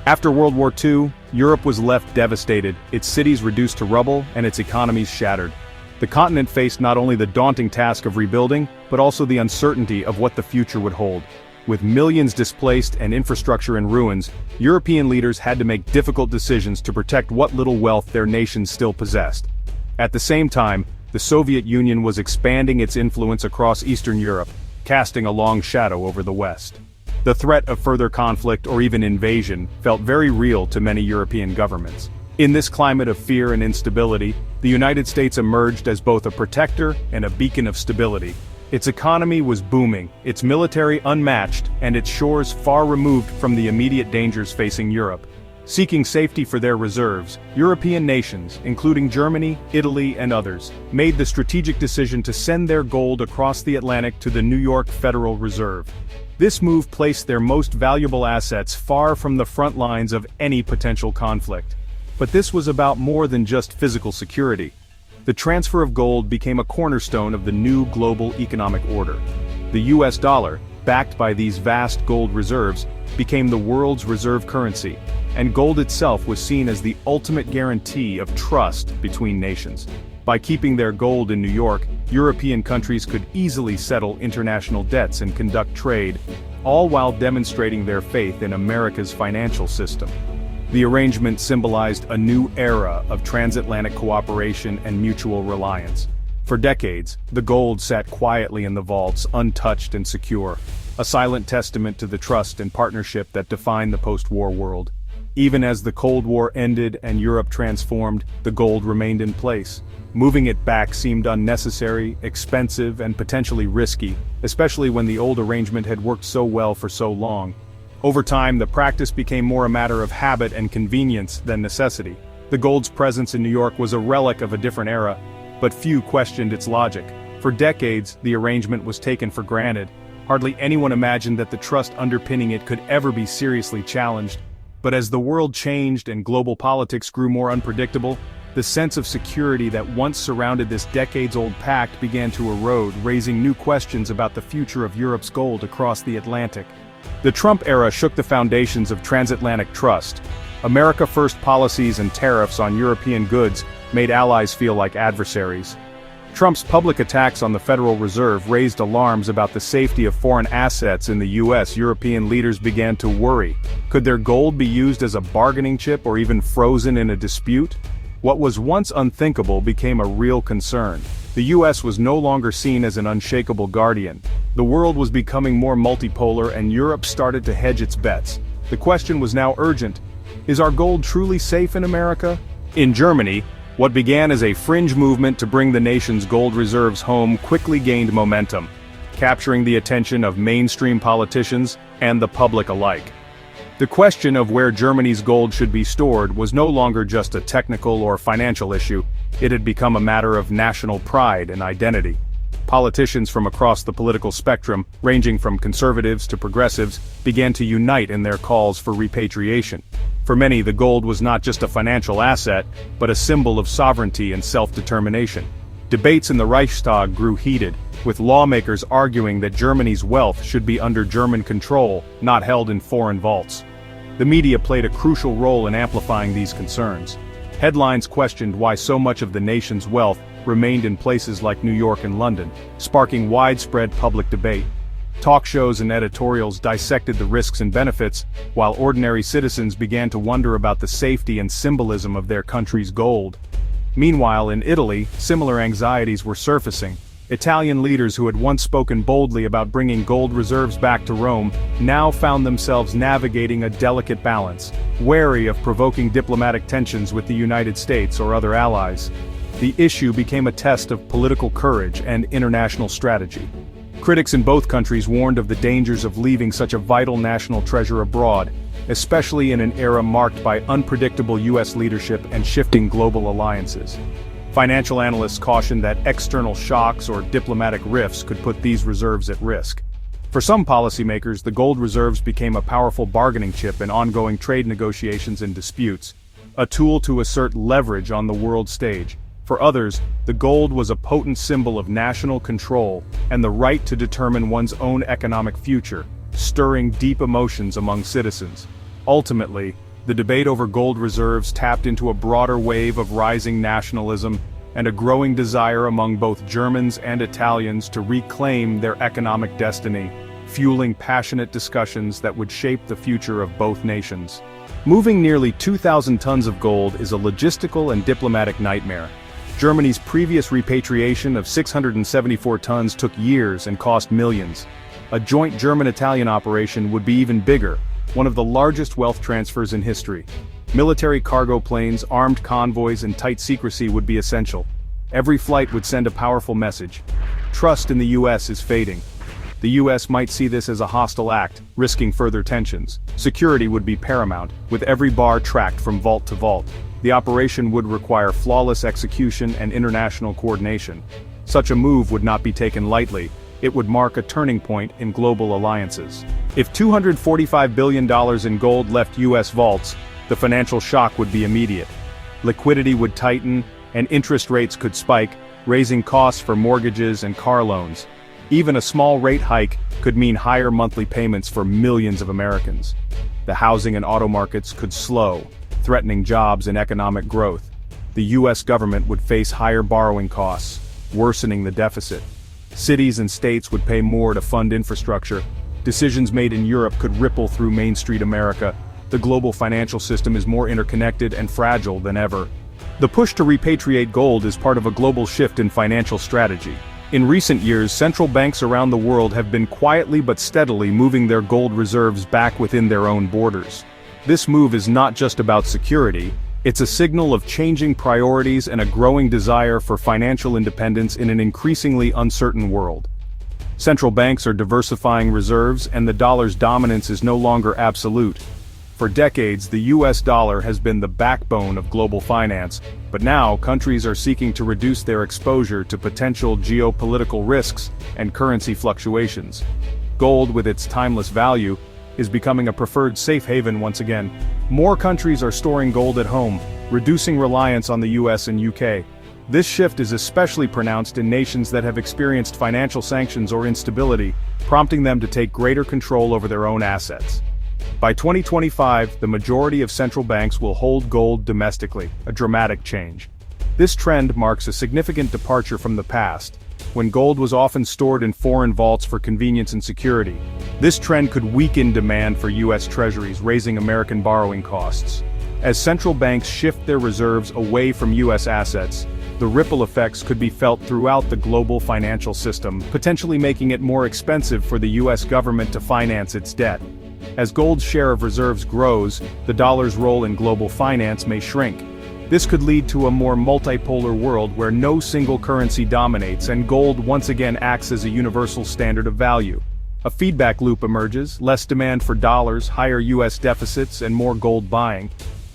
After World War II, Europe was left devastated, its cities reduced to rubble, and its economies shattered. The continent faced not only the daunting task of rebuilding, but also the uncertainty of what the future would hold. With millions displaced and infrastructure in ruins, European leaders had to make difficult decisions to protect what little wealth their nations still possessed. At the same time, the Soviet Union was expanding its influence across Eastern Europe, casting a long shadow over the West. The threat of further conflict or even invasion felt very real to many European governments. In this climate of fear and instability, the United States emerged as both a protector and a beacon of stability. Its economy was booming, its military unmatched, and its shores far removed from the immediate dangers facing Europe. Seeking safety for their reserves, European nations, including Germany, Italy, and others, made the strategic decision to send their gold across the Atlantic to the New York Federal Reserve. This move placed their most valuable assets far from the front lines of any potential conflict. But this was about more than just physical security. The transfer of gold became a cornerstone of the new global economic order. The US dollar, backed by these vast gold reserves, became the world's reserve currency, and gold itself was seen as the ultimate guarantee of trust between nations. By keeping their gold in New York, European countries could easily settle international debts and conduct trade, all while demonstrating their faith in America's financial system. The arrangement symbolized a new era of transatlantic cooperation and mutual reliance. For decades, the gold sat quietly in the vaults, untouched and secure, a silent testament to the trust and partnership that defined the post-war world. Even as the Cold War ended and Europe transformed, the gold remained in place. Moving it back seemed unnecessary, expensive, and potentially risky, especially when the old arrangement had worked so well for so long. Over time, the practice became more a matter of habit and convenience than necessity. The gold's presence in New York was a relic of a different era, but few questioned its logic. For decades, the arrangement was taken for granted. Hardly anyone imagined that the trust underpinning it could ever be seriously challenged. But as the world changed and global politics grew more unpredictable, the sense of security that once surrounded this decades-old pact began to erode, raising new questions about the future of Europe's gold across the Atlantic. The Trump era shook the foundations of transatlantic trust. America First policies and tariffs on European goods made allies feel like adversaries. Trump's public attacks on the Federal Reserve raised alarms about the safety of foreign assets in the U.S. European leaders began to worry. Could their gold be used as a bargaining chip or even frozen in a dispute? What was once unthinkable became a real concern. The U.S. was no longer seen as an unshakable guardian. The world was becoming more multipolar and Europe started to hedge its bets. The question was now urgent. Is our gold truly safe in America? In Germany, what began as a fringe movement to bring the nation's gold reserves home quickly gained momentum, capturing the attention of mainstream politicians and the public alike. The question of where Germany's gold should be stored was no longer just a technical or financial issue, it had become a matter of national pride and identity. Politicians from across the political spectrum, ranging from conservatives to progressives, began to unite in their calls for repatriation. For many, the gold was not just a financial asset, but a symbol of sovereignty and self-determination. Debates in the Reichstag grew heated, with lawmakers arguing that Germany's wealth should be under German control, not held in foreign vaults. The media played a crucial role in amplifying these concerns. Headlines questioned why so much of the nation's wealth remained in places like New York and London, sparking widespread public debate. Talk shows and editorials dissected the risks and benefits, while ordinary citizens began to wonder about the safety and symbolism of their country's gold. Meanwhile, in Italy, similar anxieties were surfacing. Italian leaders who had once spoken boldly about bringing gold reserves back to Rome now found themselves navigating a delicate balance, wary of provoking diplomatic tensions with the United States or other allies. The issue became a test of political courage and international strategy. Critics in both countries warned of the dangers of leaving such a vital national treasure abroad, especially in an era marked by unpredictable U.S. leadership and shifting global alliances. Financial analysts cautioned that external shocks or diplomatic rifts could put these reserves at risk. For some policymakers, the gold reserves became a powerful bargaining chip in ongoing trade negotiations and disputes, a tool to assert leverage on the world stage. For others, the gold was a potent symbol of national control and the right to determine one's own economic future, stirring deep emotions among citizens. Ultimately, The debate over gold reserves tapped into a broader wave of rising nationalism and a growing desire among both Germans and Italians to reclaim their economic destiny, fueling passionate discussions that would shape the future of both nations. Moving nearly 2,000 tons of gold is a logistical and diplomatic nightmare. Germany's previous repatriation of 674 tons took years and cost millions. A joint German-Italian operation would be even bigger, one of the largest wealth transfers in history. Military cargo planes, armed convoys, and tight secrecy would be essential. Every flight would send a powerful message. Trust in the US is fading. The US might see this as a hostile act, risking further tensions. Security would be paramount, with every bar tracked from vault to vault. The operation would require flawless execution and international coordination. Such a move would not be taken lightly. It would mark a turning point in global alliances. If $245 billion in gold left US vaults, the financial shock would be immediate. Liquidity would tighten, and interest rates could spike, raising costs for mortgages and car loans. Even a small rate hike could mean higher monthly payments for millions of Americans. The housing and auto markets could slow, threatening jobs and economic growth. The US government would face higher borrowing costs, worsening the deficit. Cities and states would pay more to fund infrastructure. Decisions made in Europe could ripple through Main Street America. The global financial system is more interconnected and fragile than ever. The push to repatriate gold is part of a global shift in financial strategy. In recent years, central banks around the world have been quietly but steadily moving their gold reserves back within their own borders. This move is not just about security, it's a signal of changing priorities and a growing desire for financial independence in an increasingly uncertain world. Central banks are diversifying reserves, and the dollar's dominance is no longer absolute. For decades, the US dollar has been the backbone of global finance, but now countries are seeking to reduce their exposure to potential geopolitical risks and currency fluctuations. Gold, with its timeless value, is becoming a preferred safe haven once again. More countries are storing gold at home, reducing reliance on the US and UK. This shift is especially pronounced in nations that have experienced financial sanctions or instability, prompting them to take greater control over their own assets. By 2025, the majority of central banks will hold gold domestically, a dramatic change. This trend marks a significant departure from the past, when gold was often stored in foreign vaults for convenience and security. This trend could weaken demand for US treasuries, raising American borrowing costs. As central banks shift their reserves away from US assets, the ripple effects could be felt throughout the global financial system, potentially making it more expensive for the US government to finance its debt. As gold's share of reserves grows, the dollar's role in global finance may shrink. This could lead to a more multipolar world where no single currency dominates and gold once again acts as a universal standard of value. A feedback loop emerges: less demand for dollars, higher US deficits, and more gold buying.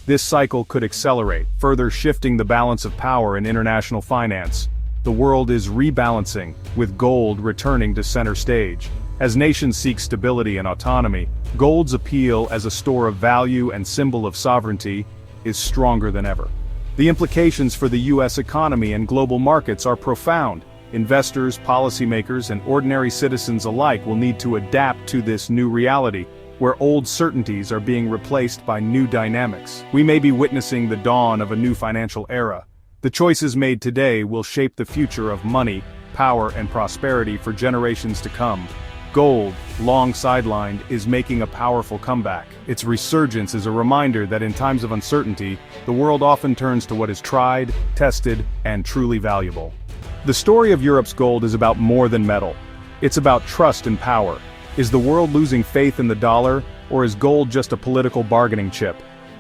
This cycle could accelerate, further shifting the balance of power in international finance. The world is rebalancing, with gold returning to center stage. As nations seek stability and autonomy, gold's appeal as a store of value and symbol of sovereignty is stronger than ever. The implications for the US economy and global markets are profound. Investors, policymakers, and ordinary citizens alike will need to adapt to this new reality, where old certainties are being replaced by new dynamics. We may be witnessing the dawn of a new financial era. The choices made today will shape the future of money, power, and prosperity for generations to come. Gold, long sidelined, is making a powerful comeback. Its resurgence is a reminder that in times of uncertainty, the world often turns to what is tried, tested, and truly valuable. The story of Europe's gold is about more than metal. It's about trust and power. Is the world losing faith in the dollar, or is gold just a political bargaining chip?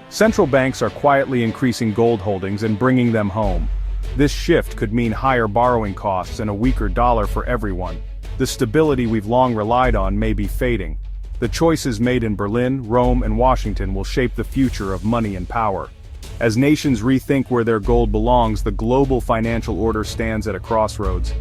Central banks are quietly increasing gold holdings and bringing them home. This shift could mean higher borrowing costs and a weaker dollar for everyone. The stability we've long relied on may be fading. The choices made in Berlin, Rome, and Washington will shape the future of money and power. As nations rethink where their gold belongs, the global financial order stands at a crossroads.